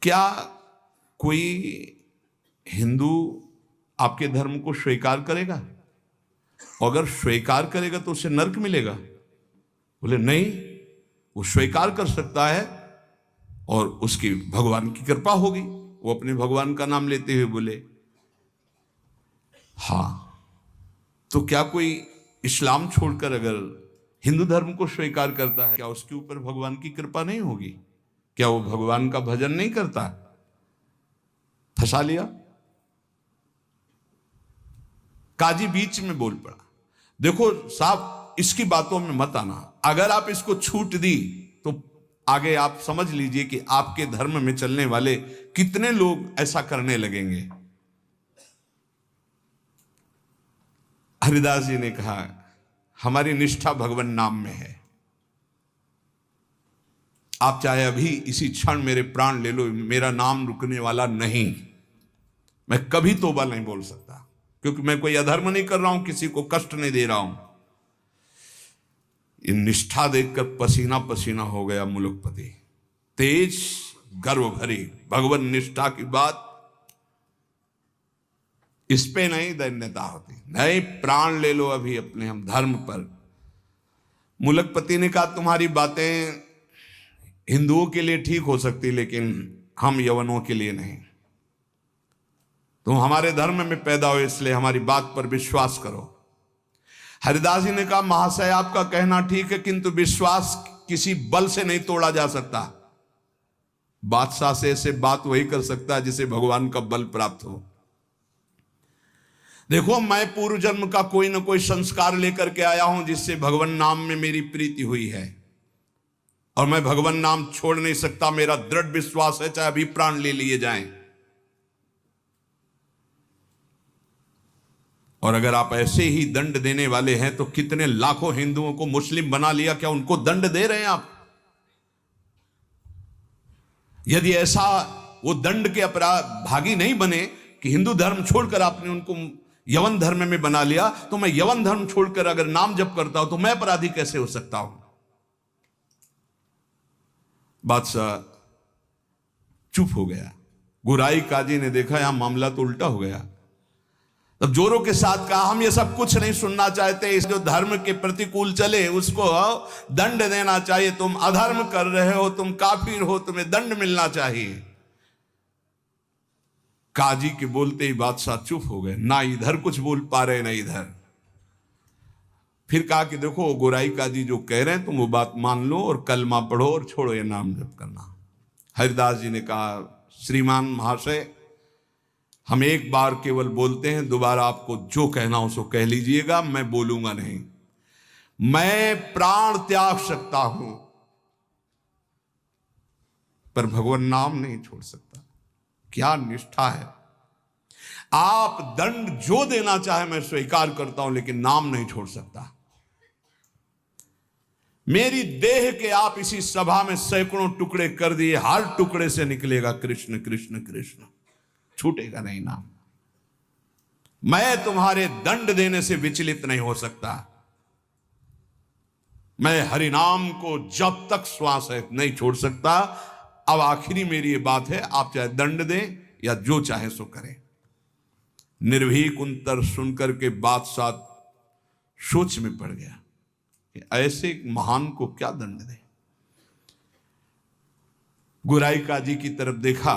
क्या कोई हिंदू आपके धर्म को स्वीकार करेगा? अगर स्वीकार करेगा तो उसे नरक मिलेगा? बोले नहीं, वो स्वीकार कर सकता है और उसकी भगवान की कृपा होगी। वो अपने भगवान का नाम लेते हुए बोले हाँ, तो क्या कोई इस्लाम छोड़कर अगर हिंदू धर्म को स्वीकार करता है, क्या उसके ऊपर भगवान की कृपा नहीं होगी? क्या वो भगवान का भजन नहीं करता? फंसा लिया। काजी बीच में बोल पड़ा, देखो साहब इसकी बातों में मत आना, अगर आप इसको छूट दी तो आगे आप समझ लीजिए कि आपके धर्म में चलने वाले कितने लोग ऐसा करने लगेंगे। हरिदास जी ने कहा हमारी निष्ठा भगवान नाम में है, आप चाहे अभी इसी क्षण मेरे प्राण ले लो, मेरा नाम रुकने वाला नहीं। मैं कभी तौबा नहीं बोल सकता, क्योंकि मैं कोई अधर्म नहीं कर रहा हूं, किसी को कष्ट नहीं दे रहा हूं। ये निष्ठा देखकर पसीना पसीना हो गया मुलुकपति। तेज गर्व भरी भगवान निष्ठा की बात, इस पे नहीं दैन्यता होती, नहीं प्राण ले लो अभी अपने हम धर्म पर। मुलुकपति ने कहा तुम्हारी बातें हिंदुओं के लिए ठीक हो सकती, लेकिन हम यवनों के लिए नहीं। तुम हमारे धर्म में पैदा हो इसलिए हमारी बात पर विश्वास करो। हरिदास जी ने कहा महाशय आपका कहना ठीक है, किंतु विश्वास किसी बल से नहीं तोड़ा जा सकता। बादशाह से ऐसे बात वही कर सकता है जिसे भगवान का बल प्राप्त हो। देखो मैं पूर्व जन्म का कोई ना कोई संस्कार लेकर के आया हूं जिससे भगवान नाम में मेरी प्रीति हुई है, और मैं भगवान नाम छोड़ नहीं सकता। मेरा दृढ़ विश्वास है चाहे अभी प्राण ले लिए जाएं। और अगर आप ऐसे ही दंड देने वाले हैं तो कितने लाखों हिंदुओं को मुस्लिम बना लिया, क्या उनको दंड दे रहे हैं आप? यदि ऐसा वो दंड के अपराध भागी नहीं बने कि हिंदू धर्म छोड़कर आपने उनको यवन धर्म में बना लिया, तो मैं यवन धर्म छोड़कर अगर नाम जप करता हूं तो मैं अपराधी कैसे हो सकता हूं? बादशाह चुप हो गया। गुराई काजी ने देखा यहां मामला तो उल्टा हो गया। तब जोरों के साथ कहा, हम ये सब कुछ नहीं सुनना चाहते, इस जो धर्म के प्रतिकूल चले उसको दंड देना चाहिए। तुम अधर्म कर रहे हो, तुम काफिर हो, तुम्हें दंड मिलना चाहिए। काजी के बोलते ही बादशाह चुप हो गए, ना इधर कुछ बोल पा रहे ना इधर। फिर कहा कि देखो गोराई काजी जो कह रहे हैं तुम वो बात मान लो और कलमा पढ़ो और छोड़ो ये नाम जप करना। हरिदास जी ने कहा, श्रीमान महाशय, हम एक बार केवल बोलते हैं, दोबारा आपको जो कहना हो सो कह लीजिएगा, मैं बोलूंगा नहीं। मैं प्राण त्याग सकता हूं पर भगवान नाम नहीं छोड़ सकता। क्या निष्ठा है! आप दंड जो देना चाहे मैं स्वीकार करता हूं, लेकिन नाम नहीं छोड़ सकता। मेरी देह के आप इसी सभा में सैकड़ों टुकड़े कर दिए, हर टुकड़े से निकलेगा कृष्ण कृष्ण कृष्ण, छूटेगा नहीं नाम। मैं तुम्हारे दंड देने से विचलित नहीं हो सकता। मैं हरिनाम को जब तक श्वास है नहीं छोड़ सकता। अब आखिरी मेरी ये बात है, आप चाहे दंड दें या जो चाहे सो करें। निर्भीक उत्तर सुनकर के बादशाह सोच में पड़ गया कि ऐसे एक महान को क्या दंड दे। गुराई काजी की तरफ देखा।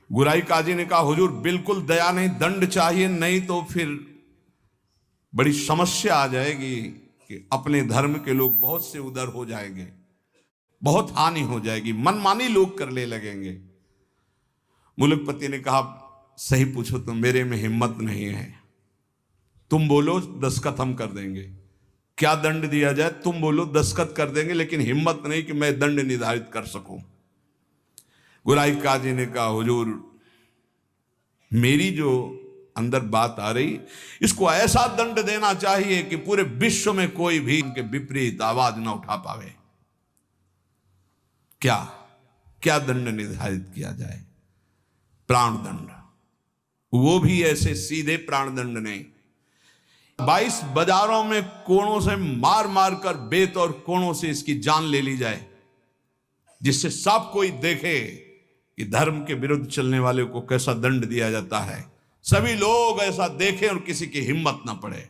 गुराई काजी ने कहा, हुजूर बिल्कुल दया नहीं, दंड चाहिए, नहीं तो फिर बड़ी समस्या आ जाएगी कि अपने धर्म के लोग बहुत से उधर हो जाएंगे, बहुत हानि हो जाएगी, मनमानी लोग करने लगेंगे। मुलकपति ने कहा, सही पूछो तो मेरे में हिम्मत नहीं है। तुम बोलो दस्तखत हम कर देंगे, क्या दंड दिया जाए तुम बोलो दस्तखत कर देंगे, लेकिन हिम्मत नहीं कि मैं दंड निर्धारित कर सकूं। गुराई काजी ने कहा, हुजूर मेरी जो अंदर बात आ रही, इसको ऐसा दंड देना चाहिए कि पूरे विश्व में कोई भी इनके विपरीत आवाज ना उठा पावे। क्या क्या दंड निर्धारित किया जाए? प्राण दंड, वो भी ऐसे सीधे प्राण दंड नहीं, 22 बाजारों में कोणों से मार मार कर बेत और कोणों से इसकी जान ले ली जाए, जिससे सब कोई देखे कि धर्म के विरुद्ध चलने वाले को कैसा दंड दिया जाता है। सभी लोग ऐसा देखें और किसी की हिम्मत ना पड़े।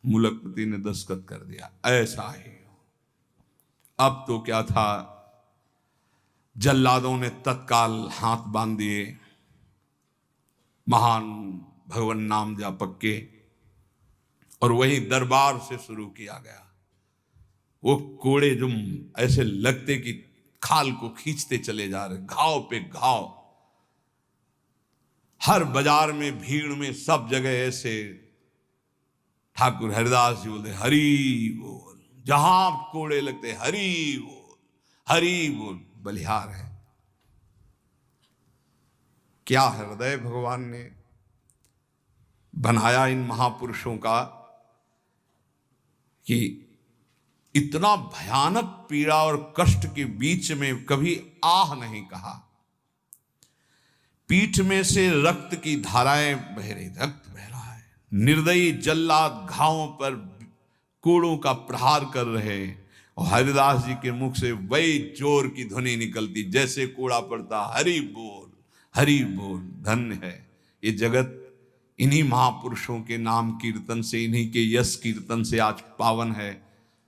मुलकपति ने दस्तखत कर दिया, ऐसा ही। अब तो क्या था, जल्लादों ने तत्काल हाथ बांध दिए महान भगवान नाम जापक के, और वही दरबार से शुरू किया गया। वो कोड़े जो ऐसे लगते कि खाल को खींचते चले जा रहे, घाव पे घाव, हर बाजार में भीड़ में सब जगह ऐसे। ठाकुर हरिदास जी बोलते, हरि बोल, जहां कोड़े लगते हरि बोल, हरि बोल, बलिहार है। क्या हृदय भगवान ने बनाया इन महापुरुषों का कि इतना भयानक पीड़ा और कष्ट के बीच में कभी आह नहीं कहा। पीठ में से रक्त की धाराएं बह रही, रक्त बह रहा है। निर्दयी जल्लाद घावों पर कोड़ों का प्रहार कर रहे, और हरिदास जी के मुख से वही जोर की ध्वनि निकलती, जैसे कोड़ा पड़ता, हरि बोल, हरि बोल। धन्य है ये जगत इन्हीं महापुरुषों के नाम कीर्तन से, इन्हीं के यश कीर्तन से आज पावन है।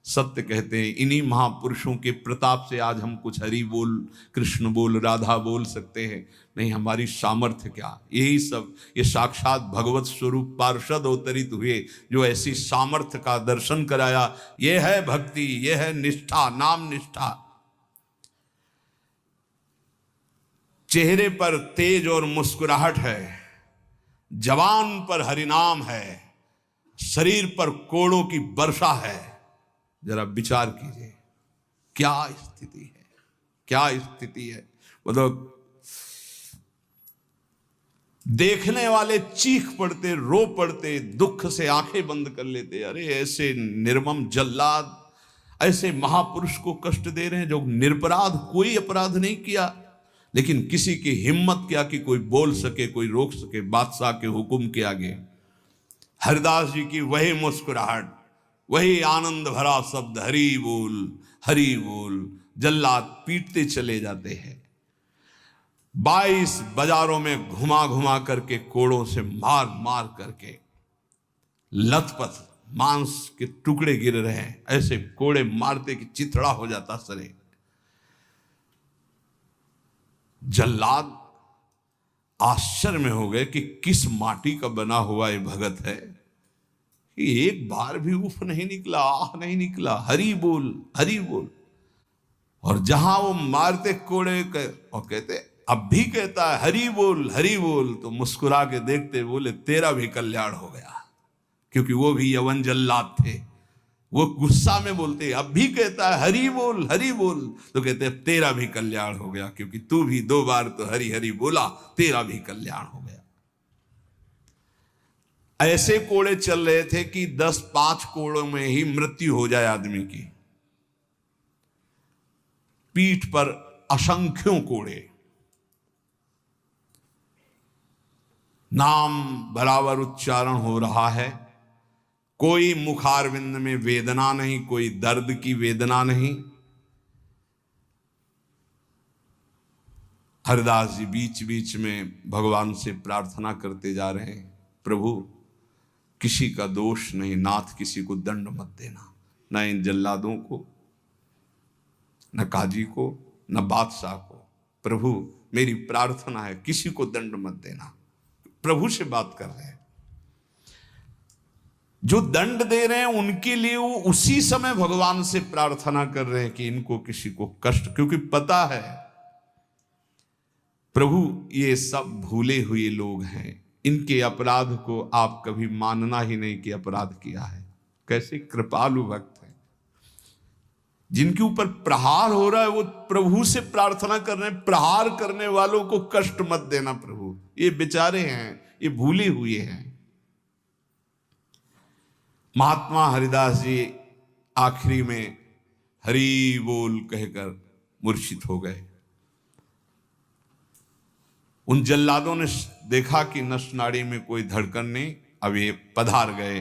सत्य कहते हैं, इन्हीं महापुरुषों के प्रताप से आज हम कुछ हरि बोल, कृष्ण बोल, राधा बोल सकते हैं। नहीं, हमारी सामर्थ्य क्या, यही सब, ये साक्षात भगवत स्वरूप पार्षद अवतरित हुए जो ऐसी सामर्थ्य का दर्शन कराया। ये है भक्ति, ये है निष्ठा, नाम निष्ठा। चेहरे पर तेज और मुस्कुराहट है, जवान पर हरिनाम है, शरीर पर कोड़ों की वर्षा है। जरा विचार कीजिए, क्या स्थिति है, क्या स्थिति है। मतलब देखने वाले चीख पड़ते, रो पड़ते, दुख से आंखें बंद कर लेते। अरे ऐसे निर्मम जल्लाद ऐसे महापुरुष को कष्ट दे रहे हैं जो निरपराध, कोई अपराध नहीं किया, लेकिन किसी की हिम्मत क्या कि कोई बोल सके, कोई रोक सके बादशाह के हुक्म के आगे। हरिदास जी की वही मुस्कुराहट, वही आनंद भरा शब्द, हरि बोल हरि बोल। जल्लाद पीटते चले जाते हैं। 22 बाजारों में घुमा घुमा करके, कोड़ों से मार मार करके, लथपथ मांस के टुकड़े गिर रहे हैं, ऐसे कोड़े मारते कि चिथड़ा हो जाता शरीर। जल्लाद आश्चर्य में हो गए कि किस माटी का बना हुआ ये भगत है कि एक बार भी उफ नहीं निकला, आह नहीं निकला, हरि बोल हरि बोल। और जहां वो मारते कोड़े और कहते, अब भी कहता है हरि बोल, तो मुस्कुरा के देखते, बोले तेरा भी कल्याण हो गया। क्योंकि वो भी यवन जल्लाद थे, वो गुस्सा में बोलते, अब भी कहता है हरि बोल, तो कहते तेरा भी कल्याण हो गया, क्योंकि तू भी 2 बार तो हरि हरि बोला, तेरा भी कल्याण हो गया। ऐसे कोड़े चल रहे थे कि 10-5 कोड़ों में ही मृत्यु हो जाए आदमी की। पीठ पर असंख्यों कोड़े, नाम बराबर उच्चारण हो रहा है, कोई मुखारविंद में वेदना नहीं, कोई दर्द की वेदना नहीं। हरिदास जी बीच बीच में भगवान से प्रार्थना करते जा रहे हैं, प्रभु किसी का दोष नहीं, नाथ किसी को दंड मत देना, न इन जल्लादों को, न काजी को, न बादशाह को। प्रभु मेरी प्रार्थना है, किसी को दंड मत देना। प्रभु से बात कर रहे हैं। जो दंड दे रहे हैं उनके लिए वो उसी समय भगवान से प्रार्थना कर रहे हैं कि इनको किसी को कष्ट, क्योंकि पता है प्रभु ये सब भूले हुए लोग हैं, इनके अपराध को आप कभी मानना ही नहीं कि अपराध किया है। कैसे कृपालु भक्त हैं, जिनके ऊपर प्रहार हो रहा है वो प्रभु से प्रार्थना कर रहे हैं, प्रहार करने वालों को कष्ट मत देना प्रभु, ये बेचारे हैं, ये भूले हुए हैं। महात्मा हरिदास जी आखिरी में हरि बोल कहकर मूर्छित हो गए। उन जल्लादों ने देखा कि नस नाड़ी में कोई धड़कन नहीं, अब ये पधार गए।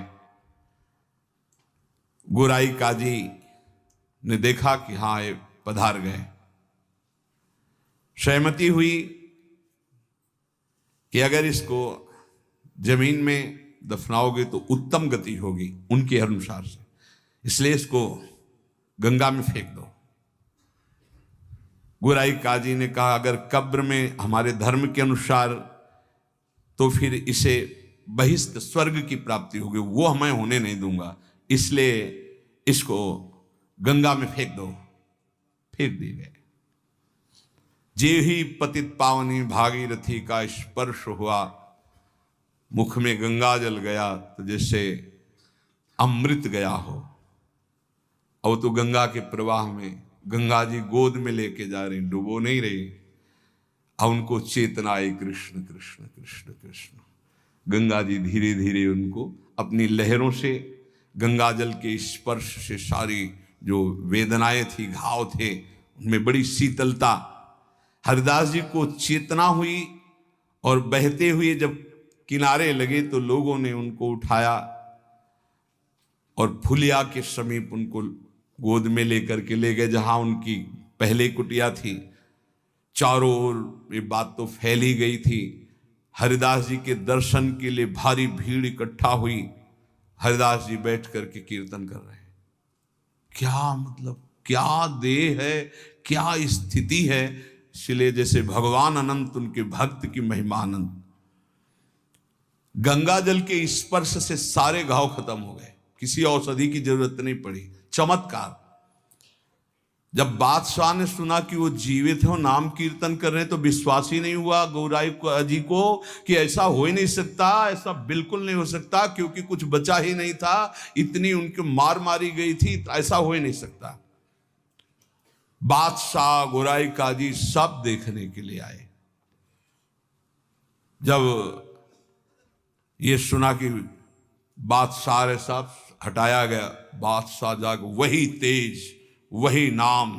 गोराई काजी ने देखा कि हाँ ये पधार गए। सहमति हुई कि अगर इसको जमीन में दफनाओगे तो उत्तम गति होगी उनके अनुसार से, इसलिए इसको गंगा में फेंक दो। गोराई काजी ने कहा अगर कब्र में हमारे धर्म के अनुसार तो फिर इसे बहिष्ठ स्वर्ग की प्राप्ति होगी, वो मैं होने नहीं दूंगा, इसलिए इसको गंगा में फेंक दो। फेंक दिए गए। जे ही पतित पावनी भागीरथी का स्पर्श हुआ, मुख में गंगा जल गया तो जैसे अमृत गया हो। और तो गंगा के प्रवाह में गंगा जी गोद में लेके जा रही, डुबो नहीं रही। अब उनको चेतना आई, कृष्ण कृष्ण कृष्ण कृष्ण। गंगा जी धीरे धीरे उनको अपनी लहरों से, गंगा जल के स्पर्श से सारी जो वेदनाएं थी, घाव थे, उनमें बड़ी शीतलता। हरिदास जी को चेतना हुई और बहते हुए जब किनारे लगे तो लोगों ने उनको उठाया और फुलिया के समीप उनको गोद में लेकर के ले गए, जहां उनकी पहले कुटिया थी। चारों ओर ये बात तो फैली गई थी। हरिदास जी के दर्शन के लिए भारी भीड़ इकट्ठा हुई। हरिदास जी बैठ करके कीर्तन कर रहे हैं। क्या मतलब, क्या देह है, क्या स्थिति है। इसलिए जैसे भगवान अनंत, उनके भक्त की महिमा अनंत। गंगा जल के स्पर्श से सारे घाव खत्म हो गए, किसी औषधि की जरूरत नहीं पड़ी। चमत्कार। जब बादशाह ने सुना कि वो जीवित हो, नाम कीर्तन कर रहे हैं, तो विश्वास ही नहीं हुआ गौराई जी को कि ऐसा हो ही नहीं सकता, ऐसा बिल्कुल नहीं हो सकता, क्योंकि कुछ बचा ही नहीं था, इतनी उनकी मार मारी गई थी, ऐसा हो ही नहीं सकता। बादशाह, गोराई काजी सब देखने के लिए आए। जब ये सुना कि बादशाह साहब हटाया गया, बादशाह जाग, वही तेज, वही नाम,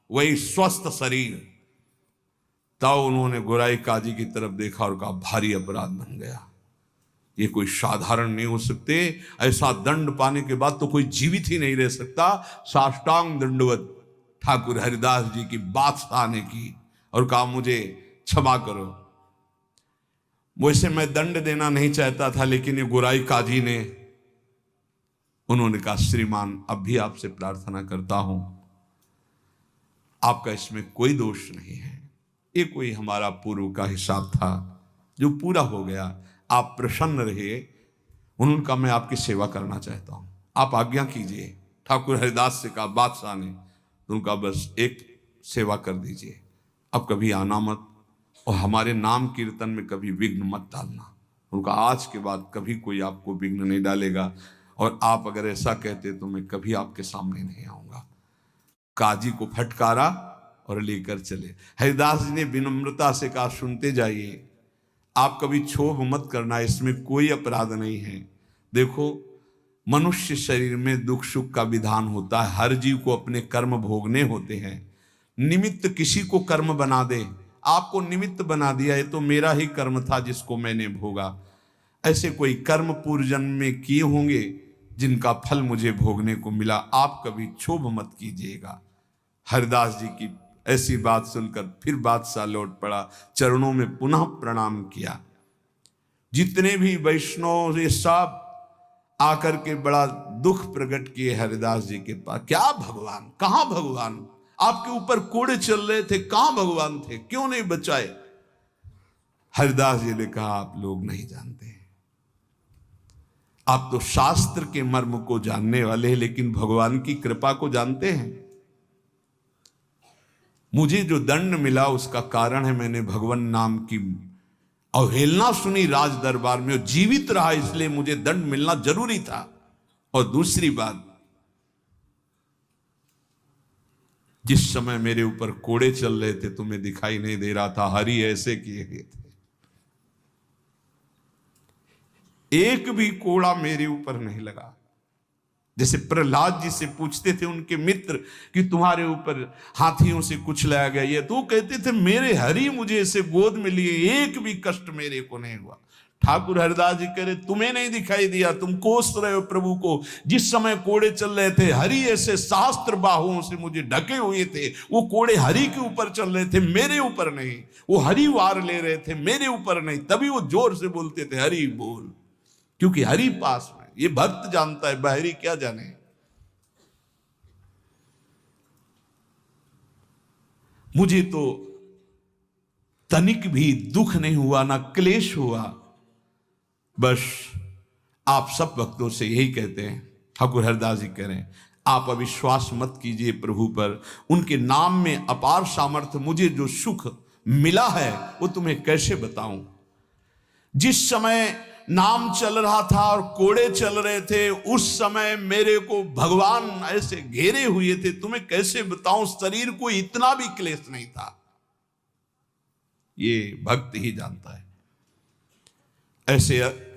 वही स्वस्थ शरीर, तब उन्होंने गोराई काजी की तरफ देखा और कहा भारी अपराध बन गया, ये कोई साधारण नहीं हो सकते, ऐसा दंड पाने के बाद तो कोई जीवित ही नहीं रह सकता। साष्टांग दंडवत ठाकुर हरिदास जी की बादशाह ने की और कहा मुझे क्षमा करो, वैसे मैं दंड देना नहीं चाहता था, लेकिन ये गोराई काजी ने, उन्होंने कहा श्रीमान अब भी आपसे प्रार्थना करता हूं, आपका इसमें कोई दोष नहीं है, ये कोई हमारा पूर्व का हिसाब था जो पूरा हो गया, आप प्रसन्न रहिए। उन्होंने कहा मैं आपकी सेवा करना चाहता हूं, आप आज्ञा कीजिए। ठाकुर हरिदास से कहा बादशाह ने, तो उनका बस एक सेवा कर दीजिए, अब कभी आना मत और हमारे नाम कीर्तन में कभी विघ्न मत डालना। उनका आज के बाद कभी कोई आपको विघ्न नहीं डालेगा, और आप अगर ऐसा कहते तो मैं कभी आपके सामने नहीं आऊंगा। काजी को फटकारा और लेकर चले। हरिदास जी ने विनम्रता से कहा सुनते जाइए, आप कभी क्षोभ मत करना, इसमें कोई अपराध नहीं है। देखो मनुष्य शरीर में दुख सुख का विधान होता है, हर जीव को अपने कर्म भोगने होते हैं। निमित्त किसी को कर्म बना दे, आपको निमित्त बना दिया, ये तो मेरा ही कर्म था जिसको मैंने भोगा। ऐसे कोई कर्म पूर्व जन्म में किए होंगे जिनका फल मुझे भोगने को मिला, आप कभी क्षोभ मत कीजिएगा। हरिदास जी की ऐसी बात सुनकर फिर बादशाह लौट पड़ा, चरणों में पुनः प्रणाम किया। जितने भी वैष्णव ये सब आकर के बड़ा दुख प्रकट किए हरिदास जी के पास, क्या भगवान, कहां भगवान, आपके ऊपर कोड़े चल रहे थे, कहां भगवान थे, क्यों नहीं बचाए। हरिदास जी ने कहा आप लोग नहीं जानते, आप तो शास्त्र के मर्म को जानने वाले हैं, लेकिन भगवान की कृपा को जानते हैं। मुझे जो दंड मिला उसका कारण है मैंने भगवान नाम की अवहेलना सुनी राज दरबार में, और जीवित रहा, इसलिए मुझे दंड मिलना जरूरी था। और दूसरी बात, जिस समय मेरे ऊपर कोड़े चल रहे थे तुम्हें दिखाई नहीं दे रहा था, हरि ऐसे किए गए थे, एक भी कोड़ा मेरे ऊपर नहीं लगा। जैसे प्रहलाद जी से पूछते थे उनके मित्र कि तुम्हारे ऊपर हाथियों से कुछ लाया गया, ये तो कहते थे मेरे हरि मुझे ऐसे गोद में लिए, एक भी कष्ट मेरे को नहीं हुआ। ठाकुर हरिदास जी कह रहे तुम्हें नहीं दिखाई दिया, तुम कोस रहे हो प्रभु को। जिस समय कोड़े चल रहे थे हरि ऐसे सहस्त्र बाहुओं से मुझे ढके हुए थे, वो कोड़े हरि के ऊपर चल रहे थे, मेरे ऊपर नहीं। वो हरि वार ले रहे थे, मेरे ऊपर नहीं। तभी वो जोर से बोलते थे हरि बोल, क्योंकि हरि पास में। ये भक्त जानता है, बाहरी क्या जाने। मुझे तो तनिक भी दुख नहीं हुआ, ना क्लेश हुआ। बस आप सब भक्तों से यही कहते हैं, ठाकुर हरिदास जी कह रहे हैं, आप अविश्वास मत कीजिए प्रभु पर। उनके नाम में अपार सामर्थ्य, मुझे जो सुख मिला है वो तुम्हें कैसे बताऊं। जिस समय नाम चल रहा था और कोड़े चल रहे थे, उस समय मेरे को भगवान ऐसे घेरे हुए थे, तुम्हें कैसे बताऊं। शरीर को इतना भी क्लेश नहीं था, ये भक्त ही जानता है। ऐसे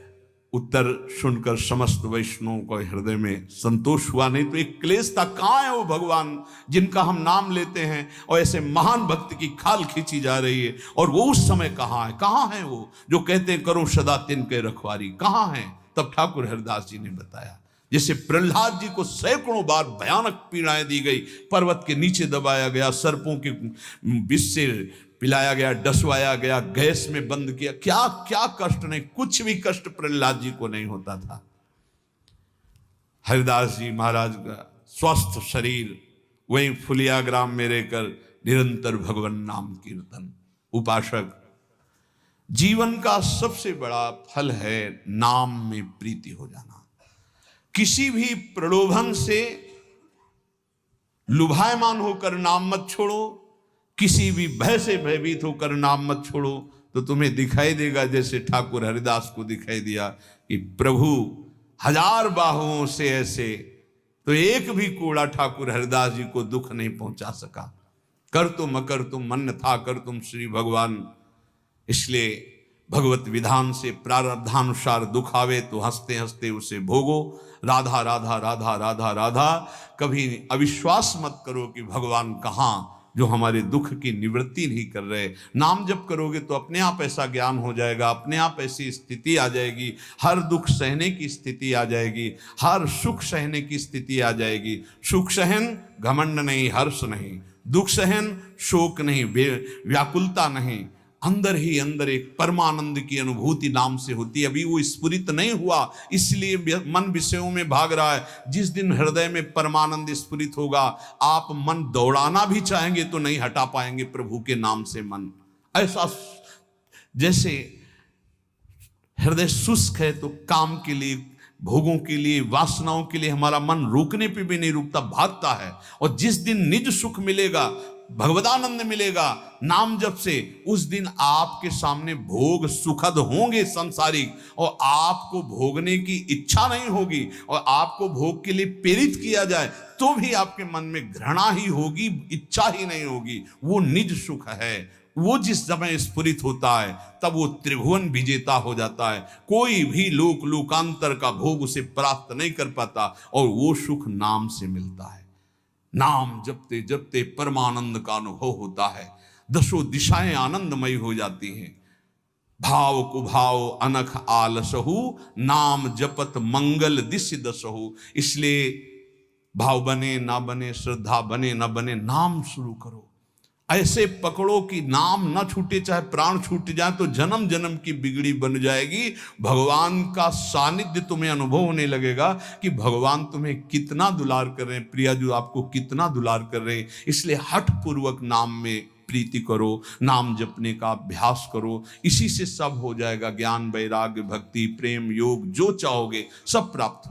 उत्तर सुनकर समस्त वैष्णवों को हृदय में संतोष हुआ। नहीं तो एक क्लेश था, कहां है वो भगवान जिनका हम नाम लेते हैं और ऐसे महान भक्त की खाल खींची जा रही है, और वो उस समय कहां है वो जो कहते हैं करो सदा तिनके रखवारी, कहां है। तब ठाकुर हरिदास जी ने बताया, जैसे प्रहलाद जी को सैकड़ों बार भयानक पीड़ाएं दी गई, पर्वत के नीचे दबाया गया, सर्पों के विष से पिलाया गया, डसवाया गया, गैस में बंद किया, क्या क्या कष्ट नहीं, कुछ भी कष्ट प्रहलाद जी को नहीं होता था। हरिदास जी महाराज का स्वस्थ शरीर वहीं फुलिया ग्राम में रहकर निरंतर भगवान नाम कीर्तन। उपासक, जीवन का सबसे बड़ा फल है नाम में प्रीति हो जाना। किसी भी प्रलोभन से लुभायमान होकर नाम मत छोड़ो, किसी भी भय से भयभीत होकर नाम मत छोड़ो, तो तुम्हें दिखाई देगा जैसे ठाकुर हरिदास को दिखाई दिया कि प्रभु हजार बाहुओं से ऐसे, तो एक भी कोड़ा ठाकुर हरिदास जी को दुख नहीं पहुंचा सका। कर तुम अकर तुम मन था कर तुम श्री भगवान। इसलिए भगवत विधान से प्रारब्धानुसार दुख आवे तो हंसते हंसते उसे भोगो। राधा राधा राधा राधा राधा। कभी अविश्वास मत करो कि भगवान कहाँ, जो हमारे दुख की निवृत्ति नहीं कर रहे। नाम जप करोगे तो अपने आप ऐसा ज्ञान हो जाएगा, अपने आप ऐसी स्थिति आ जाएगी, हर दुख सहने की स्थिति आ जाएगी, हर सुख सहने की स्थिति आ जाएगी। सुख सहन घमंड नहीं, हर्ष नहीं, दुख सहन शोक नहीं, व्याकुलता नहीं, अंदर ही अंदर एक परमानंद की अनुभूति नाम से होती है। अभी वो स्फुरित नहीं हुआ, इसलिए मन विषयों में भाग रहा है। जिस दिन हृदय में परमानंद स्फुरित होगा, आप मन दौड़ाना भी चाहेंगे तो नहीं हटा पाएंगे प्रभु के नाम से मन। ऐसा जैसे हृदय शुष्क है तो काम के लिए, भोगों के लिए, वासनाओं के लिए हमारा मन रोकने पे भी नहीं रुकता, भागता है। और जिस दिन निज सुख मिलेगा, भगवदानंद मिलेगा नाम जप से, उस दिन आपके सामने भोग सुखद होंगे संसारिक, और आपको भोगने की इच्छा नहीं होगी, और आपको भोग के लिए प्रेरित किया जाए तो भी आपके मन में घृणा ही होगी, इच्छा ही नहीं होगी। वो निज सुख है। वो जिस समय स्फुरित होता है तब वो त्रिभुवन विजेता हो जाता है। कोई भी लोकांतर का भोग उसे प्राप्त नहीं कर पाता, और वो सुख नाम से मिलता है। नाम जपते जपते परमानंद का अनुभव होता है, दसों दिशाएं आनंदमयी हो जाती हैं। भाव कुभाव अनख आलसहु, नाम जपत मंगल दिश दसहु। इसलिए भाव बने ना बने, श्रद्धा बने ना बने, नाम शुरू करो। ऐसे पकड़ो कि नाम ना छूटे, चाहे प्राण छूट जाए तो जन्म जन्म की बिगड़ी बन जाएगी। भगवान का सानिध्य तुम्हें अनुभव होने लगेगा कि भगवान तुम्हें कितना दुलार कर रहे हैं, प्रिया जी आपको कितना दुलार कर रहे हैं। इसलिए हठ पूर्वक नाम में प्रीति करो, नाम जपने का अभ्यास करो। इसी से सब हो जाएगा, ज्ञान, वैराग्य, भक्ति, प्रेम, योग, जो चाहोगे सब प्राप्त हो जाएगा।